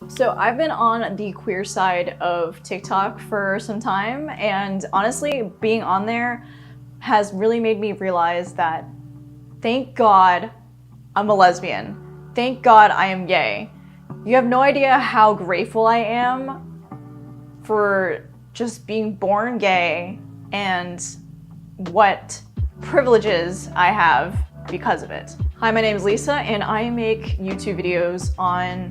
So I've been on the queer side of TikTok for some time, and honestly, being on there has really made me realize that thank God I'm a lesbian. Thank God I am gay. You have no idea how grateful I am for just being born gay and what privileges I have because of it. Hi, my name is Lisa, and I make YouTube videos on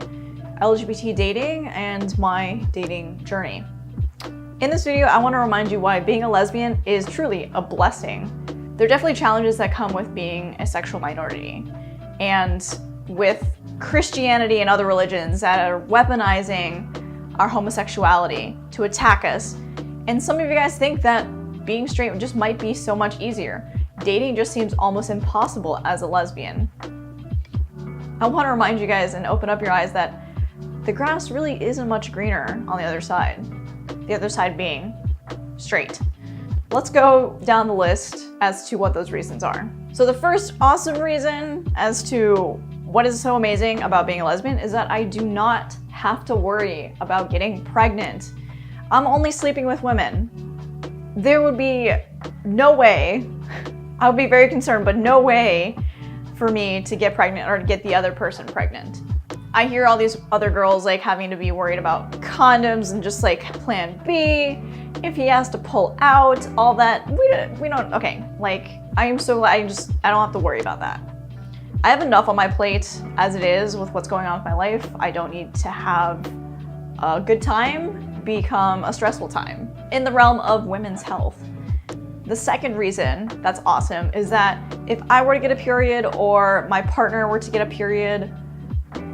LGBT dating and my dating journey. In this video, I want to remind you why being a lesbian is truly a blessing. There are definitely challenges that come with being a sexual minority, and with Christianity and other religions that are weaponizing our homosexuality to attack us. And some of you guys think that being straight just might be so much easier. Dating just seems almost impossible as a lesbian. I want to remind you guys and open up your eyes that the grass really isn't much greener on the other side. The other side being straight. Let's go down the list as to what those reasons are. So the first awesome reason as to what is so amazing about being a lesbian is that I do not have to worry about getting pregnant. I'm only sleeping with women. There would be no way, I would be very concerned, but no way for me to get pregnant or to get the other person pregnant. I hear all these other girls like having to be worried about condoms and just like plan B, if he has to pull out, all that. We don't, okay, like I am so glad I don't have to worry about that. I have enough on my plate as it is with what's going on with my life. I don't need to have a good time become a stressful time. In the realm of women's health, the second reason that's awesome is that if I were to get a period or my partner were to get a period,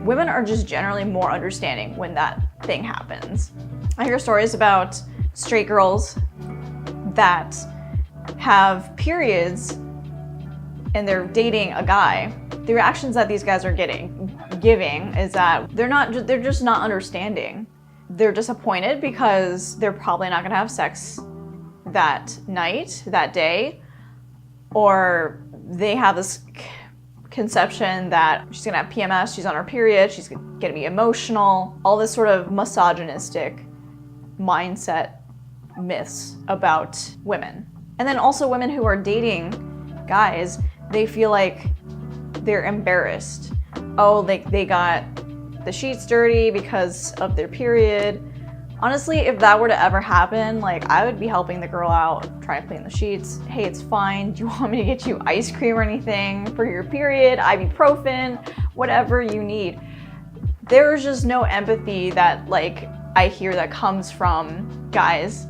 women are just generally more understanding when that thing happens. I hear stories about straight girls that have periods and they're dating a guy. The reactions that these guys are giving is that they're just not understanding. They're disappointed because they're probably not gonna have sex that night, that day, or they have this conception that she's gonna have PMS, she's on her period, she's gonna be emotional, all this sort of misogynistic mindset myths about women. And then also women who are dating guys, they feel like they're embarrassed. Oh, they got the sheets dirty because of their period. Honestly, if that were to ever happen, like I would be helping the girl out, trying to clean the sheets. Hey, it's fine. Do you want me to get you ice cream or anything for your period? Ibuprofen, whatever you need. There's just no empathy that like I hear that comes from guys.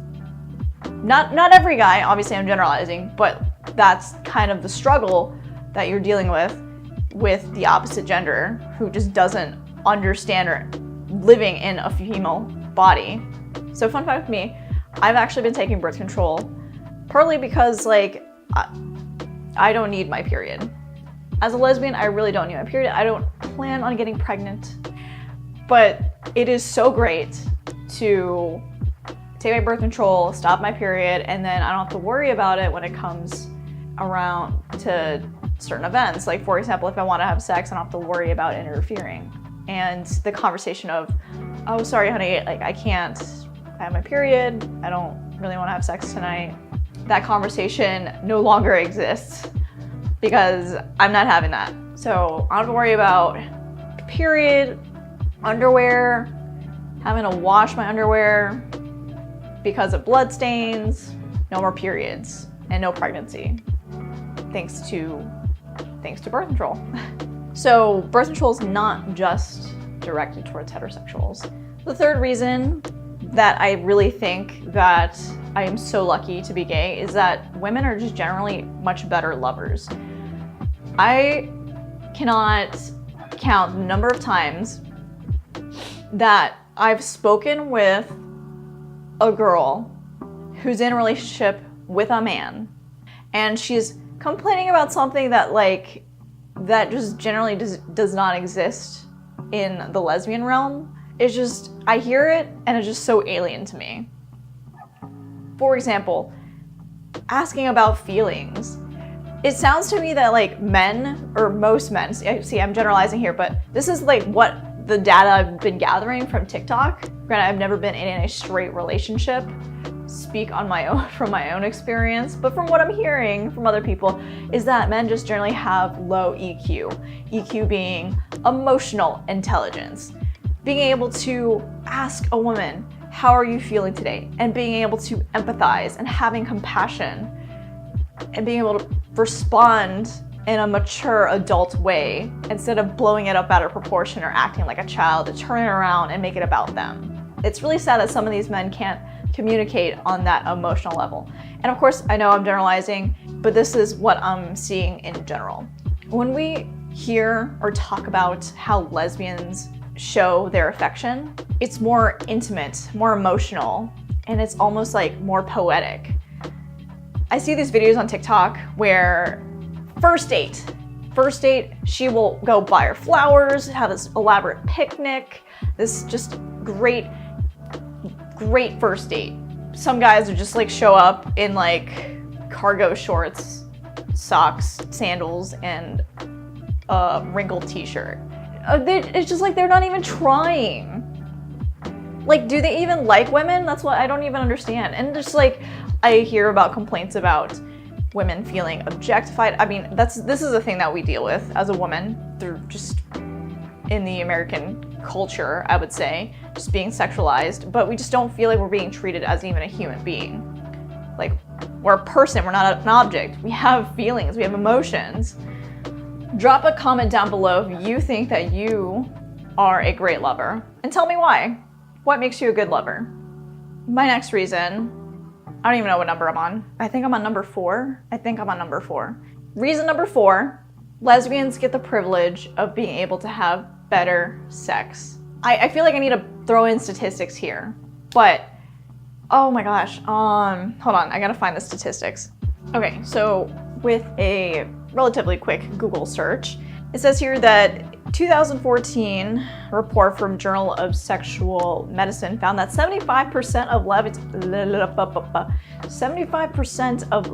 Not every guy, obviously I'm generalizing, but that's kind of the struggle that you're dealing with the opposite gender who just doesn't understand or living in a female body. So fun fact with me, I've actually been taking birth control partly because like I don't need my period. As a lesbian, I really don't need my period. I don't plan on getting pregnant, but it is so great to take my birth control, stop my period, and then I don't have to worry about it when it comes around to certain events. Like for example, if I want to have sex, I don't have to worry about interfering. And the conversation of, oh, sorry, honey, like I have my period. I don't really want to have sex tonight. That conversation no longer exists because I'm not having that. So I don't have to worry about period, underwear, having to wash my underwear because of blood stains, no more periods, and no pregnancy, thanks to birth control. So birth control is not just directed towards heterosexuals. The third reason that I really think that I am so lucky to be gay is that women are just generally much better lovers. I cannot count the number of times that I've spoken with a girl who's in a relationship with a man and she's complaining about something that just generally does not exist in the lesbian realm. It's just, I hear it and it's just so alien to me. For example, asking about feelings. It sounds to me that like men, or most men, see I'm generalizing here, but this is like what the data I've been gathering from TikTok, granted I've never been in a straight relationship, speak on my own from my own experience, but from what I'm hearing from other people is that men just generally have low EQ. EQ being emotional intelligence. Being able to ask a woman, how are you feeling today? And being able to empathize and having compassion and being able to respond in a mature adult way instead of blowing it up out of proportion or acting like a child, to turn it around and make it about them. It's really sad that some of these men can't communicate on that emotional level. And of course, I know I'm generalizing, but this is what I'm seeing in general. When we hear or talk about how lesbians show their affection, it's more intimate, more emotional, and it's almost like more poetic. I see these videos on TikTok where first date, she will go buy her flowers, have this elaborate picnic, this just great first date. Some guys would just like show up in like cargo shorts, socks, sandals, and a wrinkled t-shirt. It's just like they're not even trying. Like, do they even like women? That's what I don't even understand. And just like, I hear about complaints about women feeling objectified. I mean, this is a thing that we deal with as a woman through just in the American culture, I would say, just being sexualized, but we just don't feel like we're being treated as even a human being. Like, we're a person, we're not an object. We have feelings, we have emotions. Drop a comment down below if you think that you are a great lover, and tell me why. What makes you a good lover? My next reason, I don't even know what number I'm on. I think I'm on number 4. Reason number 4, lesbians get the privilege of being able to have better sex. I feel like I need to throw in statistics here, but oh my gosh, hold on, I gotta find the statistics. Okay, so with a relatively quick Google search, it says here that 2014 report from Journal of Sexual Medicine found that 75% of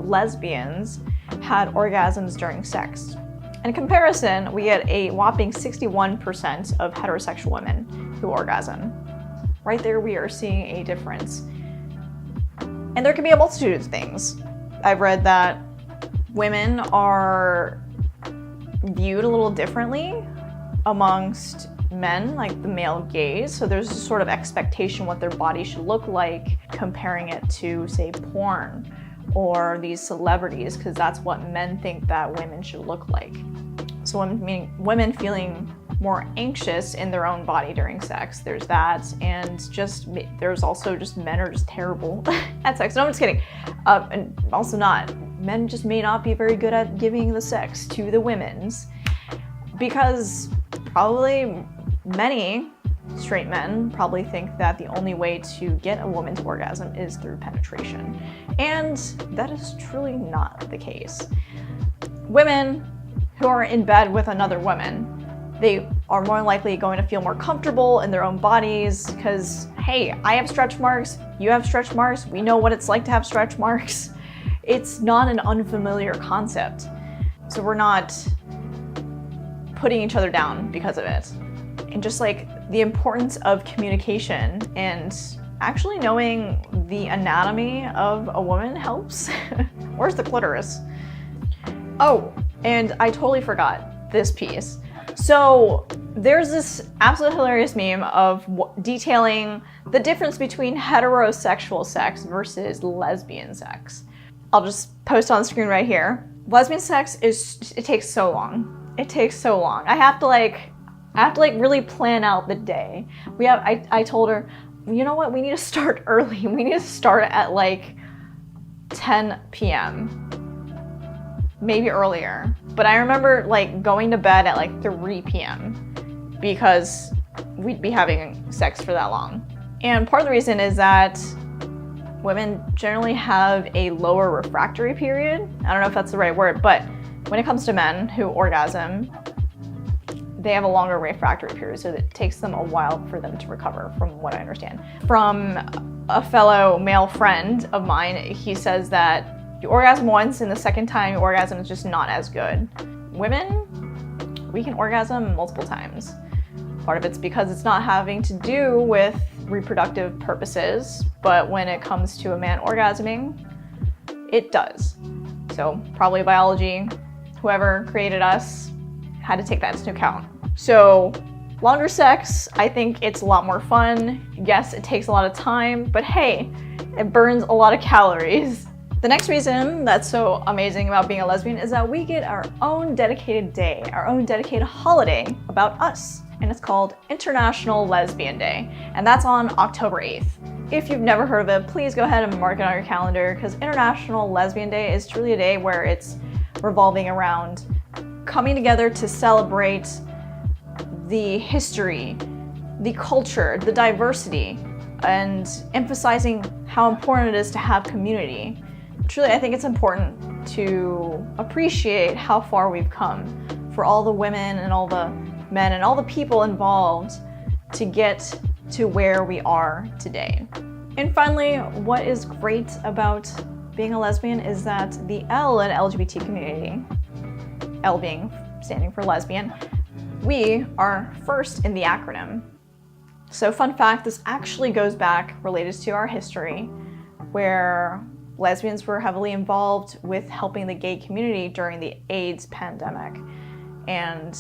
lesbians had orgasms during sex. In comparison, we get a whopping 61% of heterosexual women who orgasm. Right there, we are seeing a difference. And there can be a multitude of things. I've read that women are viewed a little differently amongst men, like the male gaze. So there's a sort of expectation what their body should look like, comparing it to, say, porn or these celebrities, because that's what men think that women should look like. So women feeling more anxious in their own body during sex. There's that, and just there's also just men are just terrible at sex. No, I'm just kidding. And also men just may not be very good at giving the sex to the women's, because probably many straight men probably think that the only way to get a woman to orgasm is through penetration. And that is truly not the case. Women who are in bed with another woman, they are more likely going to feel more comfortable in their own bodies because, hey, I have stretch marks, you have stretch marks, we know what it's like to have stretch marks. It's not an unfamiliar concept. So we're not putting each other down because of it. And just like the importance of communication and actually knowing the anatomy of a woman helps. Where's the clitoris? Oh, and I totally forgot this piece. So there's this absolutely hilarious meme of detailing the difference between heterosexual sex versus lesbian sex. I'll just post on the screen right here. Lesbian sex it takes so long. It takes so long. I have to really plan out the day. I told her, you know what, we need to start early. We need to start at like 10 p.m. Maybe earlier. But I remember like going to bed at like 3 p.m. because we'd be having sex for that long. And part of the reason is that women generally have a lower refractory period. I don't know if that's the right word, but when it comes to men who orgasm, they have a longer refractory period, so it takes them a while for them to recover, from what I understand. From a fellow male friend of mine, he says that you orgasm once and the second time you orgasm is just not as good. Women, we can orgasm multiple times. Part of it's because it's not having to do with reproductive purposes, but when it comes to a man orgasming, it does. So probably biology, whoever created us had to take that into account. So longer sex, I think it's a lot more fun. Yes, it takes a lot of time, but hey, it burns a lot of calories. The next reason that's so amazing about being a lesbian is that we get our own dedicated day, our own dedicated holiday about us. And it's called International Lesbian Day. And that's on October 8th. If you've never heard of it, please go ahead and mark it on your calendar, because International Lesbian Day is truly a day where it's revolving around coming together to celebrate the history, the culture, the diversity, and emphasizing how important it is to have community. Truly, I think it's important to appreciate how far we've come, for all the women and all the men and all the people involved to get to where we are today. And finally, what is great about being a lesbian is that the L in LGBT community, L being standing for lesbian, we are first in the acronym. So fun fact, this actually goes back related to our history, where lesbians were heavily involved with helping the gay community during the AIDS pandemic. And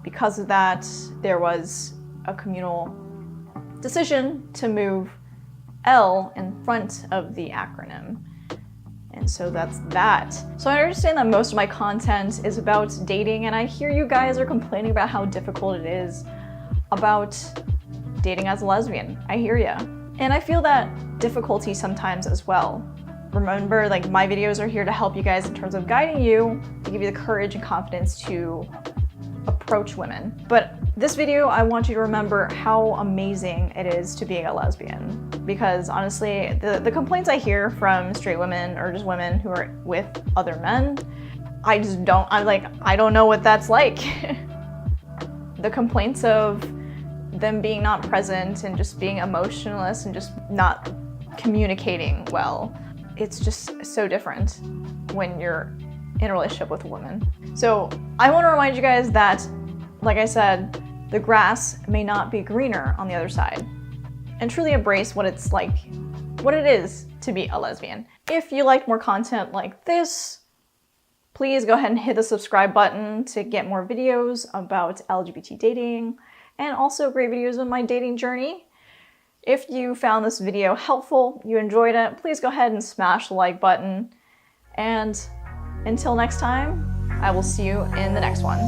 because of that, there was a communal decision to move L in front of the acronym. And so that's that. So I understand that most of my content is about dating, and I hear you guys are complaining about how difficult it is about dating as a lesbian. I hear ya. And I feel that difficulty sometimes as well. Remember, like, my videos are here to help you guys in terms of guiding you, to give you the courage and confidence to approach women. But this video, I want you to remember how amazing it is to be a lesbian. Because honestly, the complaints I hear from straight women or just women who are with other men, I don't know what that's like. The complaints of them being not present and just being emotionless and just not communicating well. It's just so different when you're in a relationship with a woman. So I want to remind you guys that, like I said, the grass may not be greener on the other side, and truly embrace what it's like, what it is to be a lesbian. If you like more content like this, please go ahead and hit the subscribe button to get more videos about LGBT dating and also great videos on my dating journey. If you found this video helpful, you enjoyed it, please go ahead and smash the like button. And until next time, I will see you in the next one.